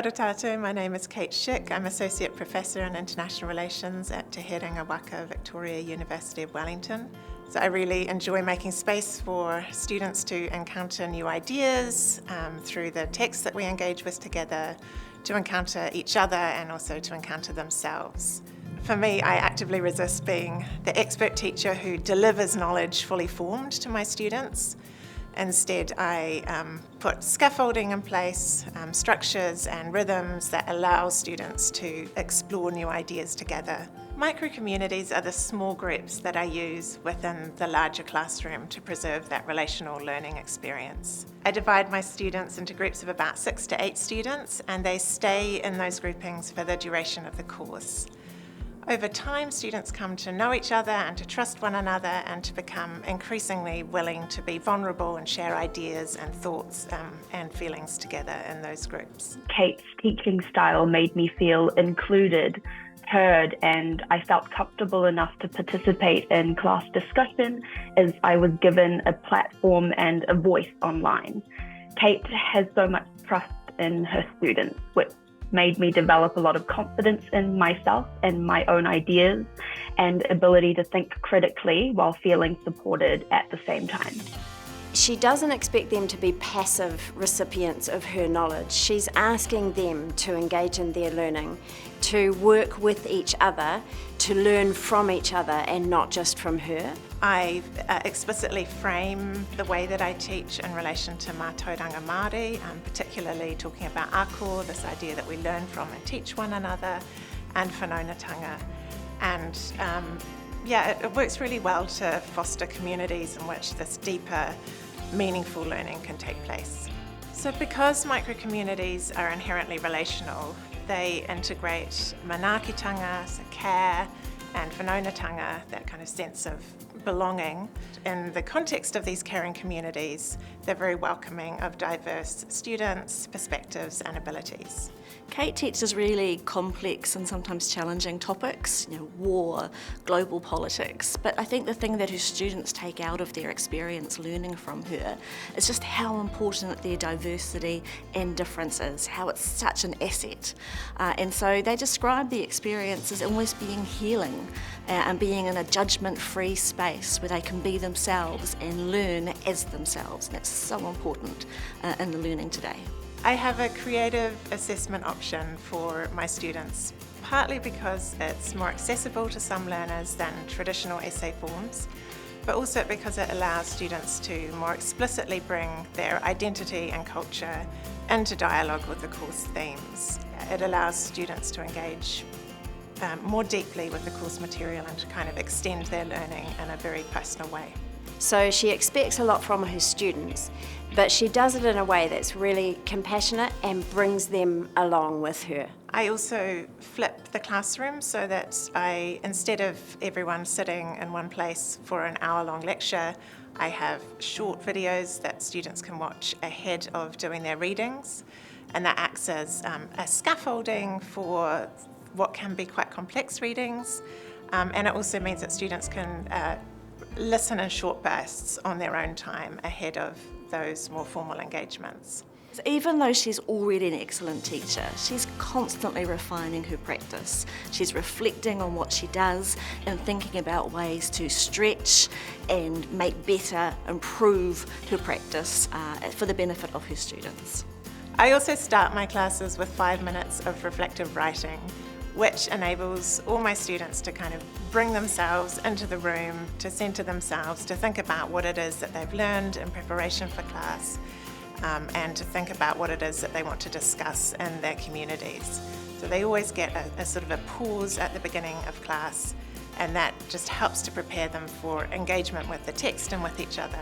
Ora tātou, my name is Kate Schick. I'm Associate Professor in International Relations at Te Whatu Victoria University of Wellington. So I really enjoy making space for students to encounter new ideas through the texts that we engage with together, to encounter each other and also to encounter themselves. For me, I actively resist being the expert teacher who delivers knowledge fully formed to my students. Instead, I put scaffolding in place, structures and rhythms that allow students to explore new ideas together. Micro-communities are the small groups that I use within the larger classroom to preserve that relational learning experience. I divide my students into groups of about 6 to 8 students, and they stay in those groupings for the duration of the course. Over time, students come to know each other and to trust one another and to become increasingly willing to be vulnerable and share ideas and thoughts and feelings together in those groups. Kate's teaching style made me feel included, heard, and I felt comfortable enough to participate in class discussion as I was given a platform and a voice online. Kate has so much trust in her students, which made me develop a lot of confidence in myself and my own ideas and ability to think critically while feeling supported at the same time. She doesn't expect them to be passive recipients of her knowledge. She's asking them to engage in their learning, to work with each other, to learn from each other and not just from her. I explicitly frame the way that I teach in relation to mātauranga Māori, particularly talking about ako, this idea that we learn from and teach one another, and whanaungatanga. And it works really well to foster communities in which this deeper, meaningful learning can take place. So because micro-communities are inherently relational, they integrate manaakitanga, so care, and whanaungatanga, that kind of sense of belonging. In the context of these caring communities, they're very welcoming of diverse students, perspectives and abilities. Kate teaches really complex and sometimes challenging topics, war, global politics, but I think the thing that her students take out of their experience learning from her is just how important their diversity and difference is, how it's such an asset. And so they describe the experience as almost being healing and being in a judgment-free space where they can be themselves and learn as themselves. And that's so important in the learning today. I have a creative assessment option for my students, partly because it's more accessible to some learners than traditional essay forms, but also because it allows students to more explicitly bring their identity and culture into dialogue with the course themes. It allows students to engage more deeply with the course material and to kind of extend their learning in a very personal way. So she expects a lot from her students, but she does it in a way that's really compassionate and brings them along with her. I also flip the classroom so that instead of everyone sitting in one place for an hour-long lecture, I have short videos that students can watch ahead of doing their readings, and that acts as a scaffolding for what can be quite complex readings, and it also means that students can listen in short bursts on their own time ahead of those more formal engagements. Even though she's already an excellent teacher, she's constantly refining her practice. She's reflecting on what she does and thinking about ways to stretch and make better, improve her practice for the benefit of her students. I also start my classes with 5 minutes of reflective writing, which enables all my students to kind of bring themselves into the room, to centre themselves, to think about what it is that they've learned in preparation for class, and to think about what it is that they want to discuss in their communities. So they always get a sort of a pause at the beginning of class, and that just helps to prepare them for engagement with the text and with each other.